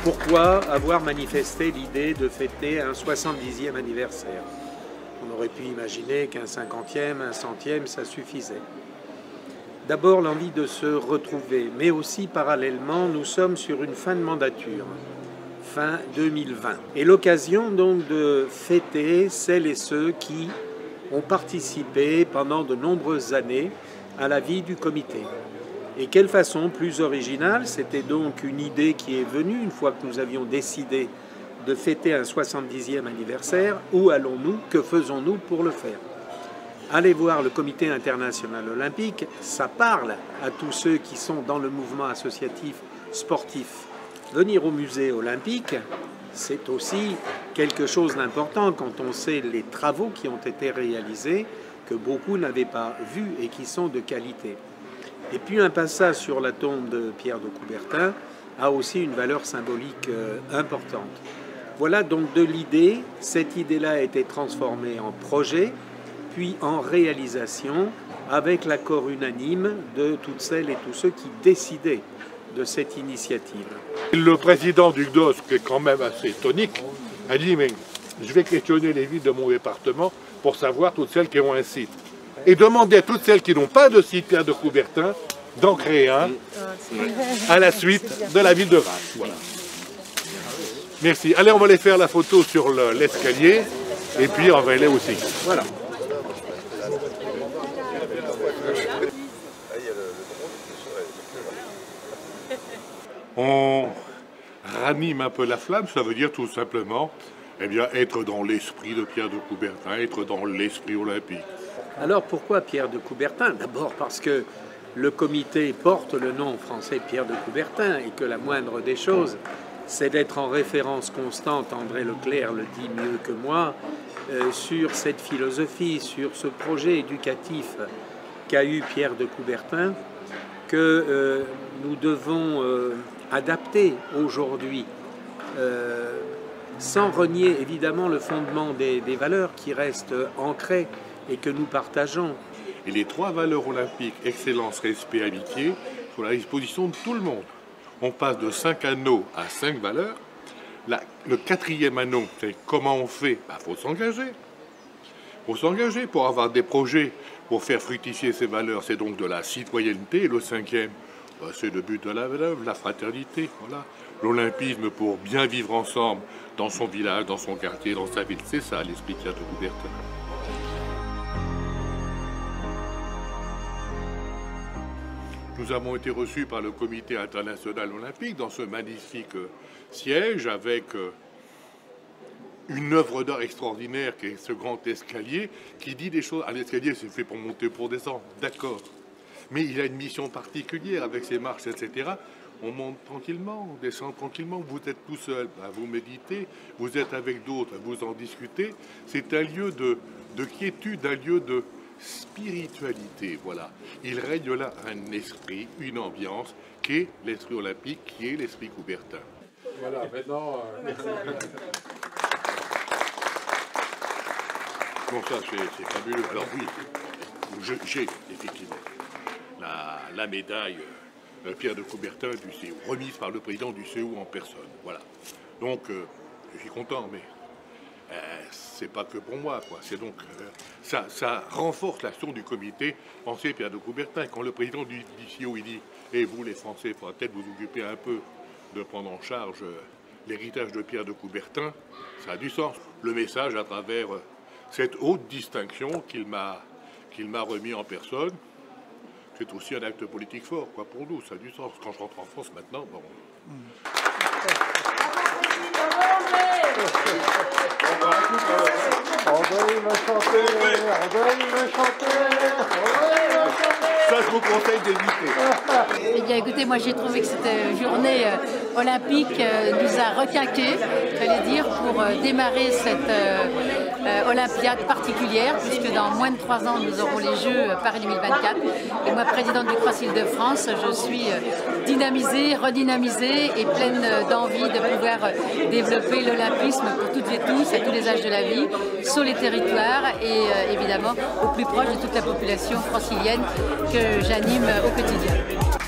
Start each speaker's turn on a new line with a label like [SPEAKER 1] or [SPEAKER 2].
[SPEAKER 1] Pourquoi avoir manifesté l'idée de fêter un 70e anniversaire? On aurait pu imaginer qu'un 50e, un 100e, ça suffisait. D'abord, l'envie de se retrouver, mais aussi parallèlement, nous sommes sur une fin de mandature, fin 2020. Et l'occasion donc de fêter celles et ceux qui ont participé pendant de nombreuses années à la vie du comité. Et quelle façon plus originale, c'était donc une idée qui est venue une fois que nous avions décidé de fêter un 70e anniversaire. Où allons-nous? Que faisons-nous pour le faire? Allez voir le Comité international olympique, ça parle à tous ceux qui sont dans le mouvement associatif sportif. Venir au musée olympique, c'est aussi quelque chose d'important quand on sait les travaux qui ont été réalisés, que beaucoup n'avaient pas vus et qui sont de qualité. Et puis un passage sur la tombe de Pierre de Coubertin a aussi une valeur symbolique importante. Voilà donc de l'idée. Cette idée-là a été transformée en projet, puis en réalisation, avec l'accord unanime de toutes celles et tous ceux qui décidaient de cette initiative.
[SPEAKER 2] Le président du CDOS, qui est quand même assez tonique, a dit « mais je vais questionner les villes de mon département pour savoir toutes celles qui ont un site. » Et demander à toutes celles qui n'ont pas de site Pierre de Coubertin d'en créer un à la suite de la ville de Grasse. Voilà. Merci. Allez, on va aller faire la photo sur l'escalier et puis on va aller aussi. Voilà. On ranime un peu la flamme, ça veut dire tout simplement être dans l'esprit de Pierre de Coubertin, être dans l'esprit olympique.
[SPEAKER 1] Alors pourquoi Pierre de Coubertin? D'abord parce que le comité porte le nom français Pierre de Coubertin et que la moindre des choses, c'est d'être en référence constante, André Leclerc le dit mieux que moi, sur cette philosophie, sur ce projet éducatif qu'a eu Pierre de Coubertin, que nous devons adapter aujourd'hui, sans renier évidemment le fondement des valeurs qui restent ancrées et que nous partageons.
[SPEAKER 2] Et les 3 valeurs olympiques, excellence, respect, amitié, sont à la disposition de tout le monde. On passe de 5 anneaux à 5 valeurs. Le 4e anneau, c'est comment on fait? Faut s'engager. Il faut s'engager pour avoir des projets, pour faire fructifier ces valeurs. C'est donc de la citoyenneté. Et le 5e, c'est le but de la fraternité. Voilà. L'olympisme pour bien vivre ensemble dans son village, dans son quartier, dans sa ville. C'est ça l'esprit de Pierre de Coubertin. Nous avons été reçus par le Comité international olympique dans ce magnifique siège avec une œuvre d'art extraordinaire qui est ce grand escalier qui dit des choses. Un escalier, c'est fait pour monter, pour descendre, d'accord. Mais il a une mission particulière avec ses marches, etc. On monte tranquillement, on descend tranquillement. Vous êtes tout seul, vous méditez, vous êtes avec d'autres, vous en discutez. C'est un lieu de quiétude, un lieu de spiritualité, voilà. Il règne là un esprit, une ambiance qui est l'esprit olympique, qui est l'esprit Coubertin. Voilà, maintenant... Bon, ça, c'est fabuleux. Alors oui, j'ai effectivement la médaille Pierre de Coubertin du CEU, remise par le président du CEU en personne, voilà. Donc, je suis content, mais... c'est pas que pour moi, quoi. C'est donc ça renforce l'action du comité. Pensez Pierre de Coubertin, quand le président du CIO il dit « Et vous les Français, il faudra peut-être vous occuper un peu de prendre en charge l'héritage de Pierre de Coubertin », ça a du sens. Le message à travers cette haute distinction qu'il m'a remis en personne, c'est aussi un acte politique fort, quoi, pour nous, ça a du sens. Quand je rentre en France maintenant, bon... Ça, je vous conseille d'éviter.
[SPEAKER 3] Eh bien, écoutez, moi, j'ai trouvé que cette journée olympique nous a requinqué, j'allais dire, pour démarrer olympiade particulière, puisque dans moins de 3 ans, nous aurons les Jeux Paris 2024. Et moi, présidente du Cross Île-de-France, je suis dynamisée, redynamisée et pleine d'envie de pouvoir développer l'olympisme pour toutes et tous, à tous les âges de la vie, sur les territoires et évidemment au plus proche de toute la population francilienne que j'anime au quotidien.